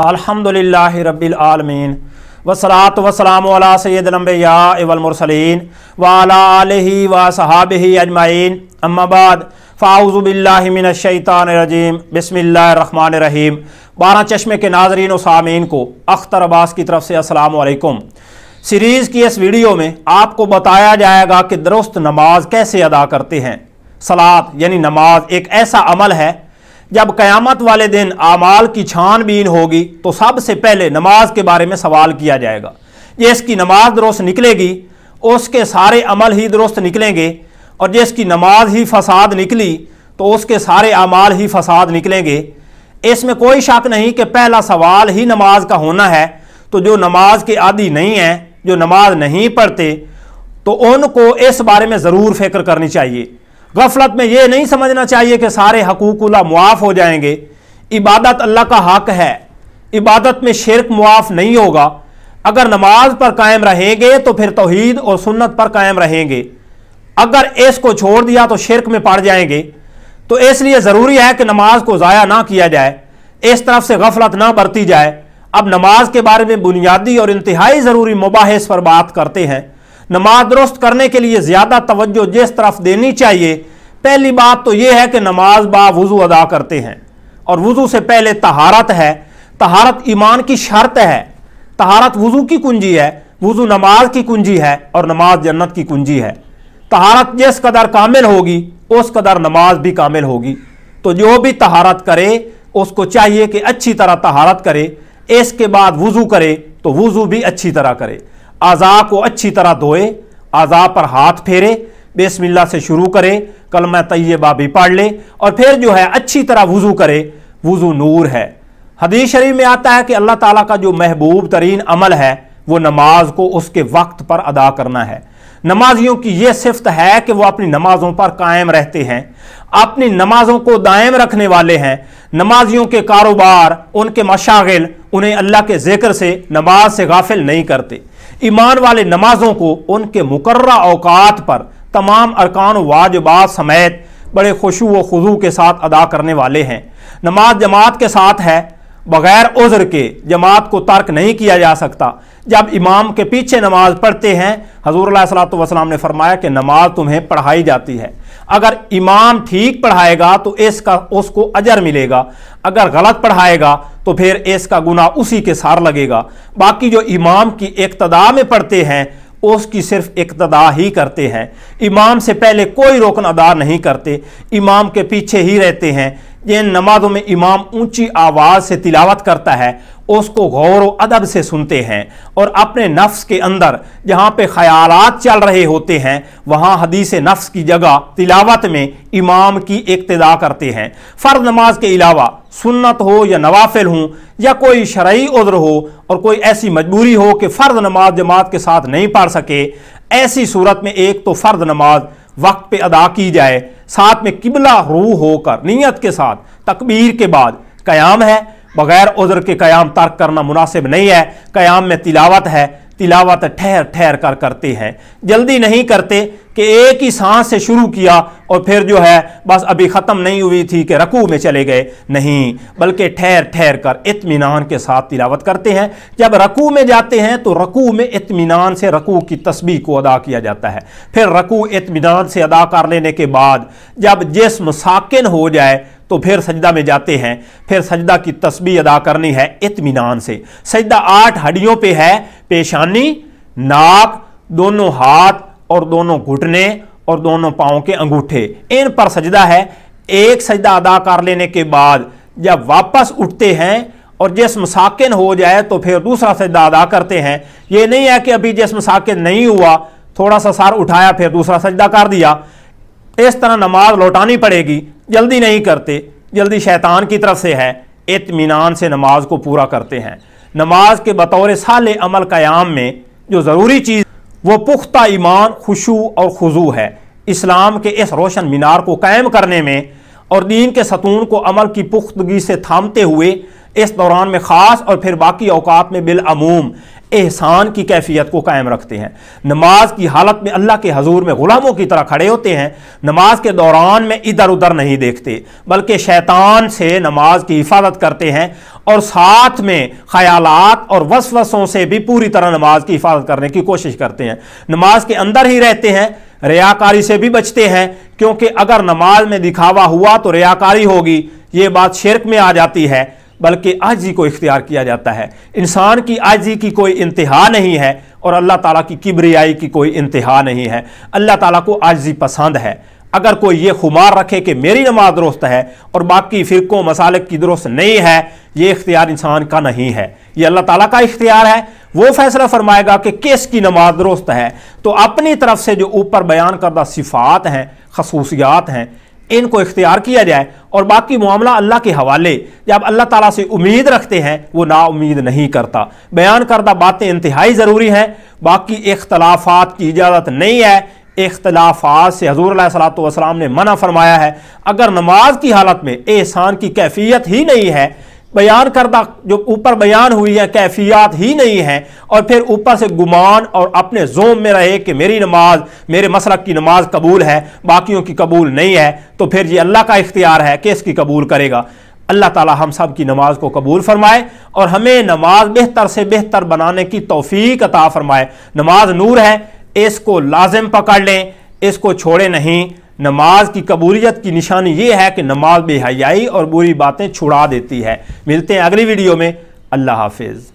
अल्हम्दुलिल्लाहि रब्बिल आलमीन वस्सलातु वस्सलामु अला सय्यिदिल अंबिया वल मुरसलीन व अला आलिहि व सहाबिहि अजमाइन अम्मा बाद फ़ाऊज़ु बिल्लाहि मिनश शैतानिर रजीम बिस्मिल्लाहिर रहमानिर रहीम। 12 चश्मे के नाज़रीन व सामीन को अख्तर अब्बास की तरफ से अस्सलामु अलैकुम। सीरीज़ की इस वीडियो में आपको बताया जाएगा कि दुरुस्त नमाज कैसे अदा करते हैं। सलात यानी नमाज एक ऐसा अमल है, जब क़यामत वाले दिन आमाल की छानबीन होगी तो सबसे पहले नमाज के बारे में सवाल किया जाएगा। जिसकी नमाज दुरुस्त निकलेगी उसके सारे अमल ही दुरुस्त निकलेंगे, और जिसकी नमाज ही फसाद निकली तो उसके सारे अमाल ही फसाद निकलेंगे। इसमें कोई शक नहीं कि पहला सवाल ही नमाज का होना है। तो जो नमाज के आदी नहीं हैं, जो नमाज नहीं पढ़ते, तो उनको इस बारे में ज़रूर फ़िक्र करनी चाहिए। गफलत में ये नहीं समझना चाहिए कि सारे हकूकुल्लाह मुआफ़ हो जाएंगे। इबादत अल्लाह का हक है, इबादत में शिरक मुआफ़ नहीं होगा। अगर नमाज पर कायम रहेंगे तो फिर तौहीद और सुन्नत पर कायम रहेंगे। अगर इसको छोड़ दिया तो शिरक में पड़ जाएंगे। तो इसलिए ज़रूरी है कि नमाज को ज़ाया ना किया जाए, इस तरफ से गफलत ना बरती जाए। अब नमाज के बारे में बुनियादी और इंतहाई ज़रूरी मुबाहिस पर बात करते हैं। नमाज दुरुस्त करने के लिए ज़्यादा तवज्जो जिस तरफ देनी चाहिए, पहली बात तो यह है कि नमाज बावुज़ू अदा करते हैं, और वुज़ू से पहले तहारत है। तहारत ईमान की शर्त है। तहारत वुज़ू की कुंजी है, वुज़ू नमाज की कुंजी है, और नमाज जन्नत की कुंजी है। तहारत जिस कदर कामिल होगी उस कदर नमाज भी कामिल होगी। तो जो भी तहारत करे उसको चाहिए कि अच्छी तरह तहारत करे, इसके बाद वुज़ू करे तो वुज़ू भी अच्छी तरह करे। आज़ा को अच्छी तरह धोए, आज़ा पर हाथ फेरे, बिस्मिल्लाह से शुरू करे, कलमा तय्यबा भी पढ़ ले, और फिर जो है अच्छी तरह वुज़ू करे। वुज़ू नूर है। हदीस शरीफ में आता है कि अल्लाह ताला का जो महबूब तरीन अमल है वो नमाज को उसके वक्त पर अदा करना है। नमाजियों की ये सिफ्त है कि वो अपनी नमाजों पर कायम रहते हैं, अपनी नमाजों को दायम रखने वाले हैं। नमाजियों के कारोबार, उनके मशागिल उन्हें अल्लाह के ज़िक्र से, नमाज से गाफिल नहीं करते। ईमान वाले नमाजों को उनके मुकर्ररा औकात पर तमाम अरकान वाजिबात समेत बड़े खुशू व खुजू के साथ अदा करने वाले हैं। नमाज जमात के साथ है, बग़ैर उज़्र के जमात को तर्क नहीं किया जा सकता। जब इमाम के पीछे नमाज पढ़ते हैं, हज़ूर सल्लल्लाहु अलैहि वसल्लम ने फरमाया कि नमाज तुम्हें पढ़ाई जाती है। अगर इमाम ठीक पढ़ाएगा तो इसका उसको अजर मिलेगा, अगर गलत पढ़ाएगा तो फिर इसका गुनाह उसी के सार लगेगा। बाकी जो इमाम की इक्तदा में पढ़ते हैं उसकी सिर्फ इक्तदा ही करते हैं, इमाम से पहले कोई रोकन अदा नहीं करते, इमाम के पीछे ही रहते हैं। जिन नमाजों में इमाम ऊंची आवाज़ से तिलावत करता है उसको गौर व अदब से सुनते हैं, और अपने नफ्स के अंदर जहाँ पे ख्यालात चल रहे होते हैं वहाँ हदीस नफ्स की जगह तिलावत में इमाम की इक्तदा करते हैं। फ़र्ज नमाज के अलावा सुन्नत हो या नवाफिल हो या कोई शरई उज़्र हो और कोई ऐसी मजबूरी हो कि फ़र्ज नमाज जमात के साथ नहीं पढ़ सके, ऐसी सूरत में एक तो फ़र्ज नमाज वक्त पे अदा की जाए, साथ में किबला रू होकर नियत के साथ तकबीर के बाद क़याम है। बग़ैर उज़्र के क़याम तर्क करना मुनासिब नहीं है। क़याम में तिलावत है, तिलावत ठहर ठहर कर करते हैं, जल्दी नहीं करते कि एक ही सांस से शुरू किया और फिर जो है बस अभी ख़त्म नहीं हुई थी कि रकू में चले गए, नहीं, बल्कि ठहर ठहर कर इत्मीनान के साथ तिलावत करते हैं। जब रकू में जाते हैं तो रकू में इत्मीनान से रकू की तस्बीह को अदा किया जाता है। फिर रकू इत्मीनान से अदा कर लेने के बाद जब जिस्म साकिन हो जाए तो फिर सजदा में जाते हैं। फिर सजदा की तस्बीह अदा करनी है इत्मीनान से। सजदा 8 हड्डियों पे है, पेशानी, नाक, दोनों हाथ और दोनों घुटने और दोनों पाँव के अंगूठे, इन पर सजदा है। एक सजदा अदा कर लेने के बाद जब वापस उठते हैं और जिस्म साकिन हो जाए तो फिर दूसरा सजदा अदा करते हैं। ये नहीं है कि अभी जिस्म साकिन नहीं हुआ, थोड़ा सा सर उठाया फिर दूसरा सजदा कर दिया। इस तरह नमाज लौटानी पड़ेगी, जल्दी नहीं करते, जल्दी शैतान की तरफ से है। इत्मीनान से नमाज को पूरा करते हैं। नमाज के बतौर साले अमल क़याम में जो ज़रूरी चीज़ वो पुख्ता ईमान, खुशू और खुजू है। इस्लाम के इस रोशन मीनार को कायम करने में और दीन के सतून को अमल की पुख्तगी से थामते हुए इस दौरान में ख़ास और फिर बाकी औकात में बिलअमूम एहसान की कैफियत को कायम रखते हैं। नमाज की हालत में अल्लाह के हजूर में गुलामों की तरह खड़े होते हैं। नमाज के दौरान में इधर उधर नहीं देखते, बल्कि शैतान से नमाज की हिफाजत करते हैं और साथ में ख्यालात और वसवसों से भी पूरी तरह नमाज की हिफाजत करने की कोशिश करते हैं। नमाज के अंदर ही रहते हैं, रियाकारी से भी बचते हैं, क्योंकि अगर नमाज में दिखावा हुआ तो रियाकारी होगी, ये बात शिरक में आ जाती है, बल्कि आजी को इख्तियार किया जाता है। इंसान की आजी की कोई इंतहा नहीं है और अल्लाह ताला की किबरियाई की कोई इंतहा नहीं है। अल्लाह ताला को आजी पसंद है। अगर कोई ये खुमार रखे कि मेरी नमाज दुरुस्त है और बाकी फ़िरक़ों मसालिक की दुरुस्त नहीं है, ये इख्तियार इंसान का नहीं है, ये अल्लाह ताला का इख्तियार है। वो फैसला फरमाएगा कि किसकी नमाज दुरुस्त है। तो अपनी तरफ से जो ऊपर बयान करदा सिफ़ात हैं, खसूसियात हैं, इनको इख्तियार किया जाए और बाकी मामला अल्लाह के हवाले। जब अल्लाह ताला से उम्मीद रखते हैं, वो ना उम्मीद नहीं करता। बयान करदा बातें इंतहाई ज़रूरी हैं, बाकी इख्तलाफात की इजाज़त नहीं है। इख्तलाफात से हज़ूर अलैहिस्सलातु वस्सलाम ने मना फरमाया है। अगर नमाज की हालत में एहसान की कैफियत ही नहीं है, बयान करदा जो ऊपर बयान हुई है कैफियत ही नहीं है, और फिर ऊपर से गुमान और अपने जोम में रहे कि मेरी नमाज, मेरे मसलक की नमाज कबूल है, बाकियों की कबूल नहीं है, तो फिर ये अल्लाह का इख्तियार है कि इसकी कबूल करेगा। अल्लाह ताला हम सब की नमाज को कबूल फरमाए और हमें नमाज बेहतर से बेहतर बनाने की तौफीक अता फरमाए। नमाज नूर है, इसको लाजिम पकड़ लें, इसको छोड़े नहीं। नमाज की कबूलियत की निशानी ये है कि नमाज बेहयाई और बुरी बातें छुड़ा देती है। मिलते हैं अगली वीडियो में। अल्लाह हाफिज़।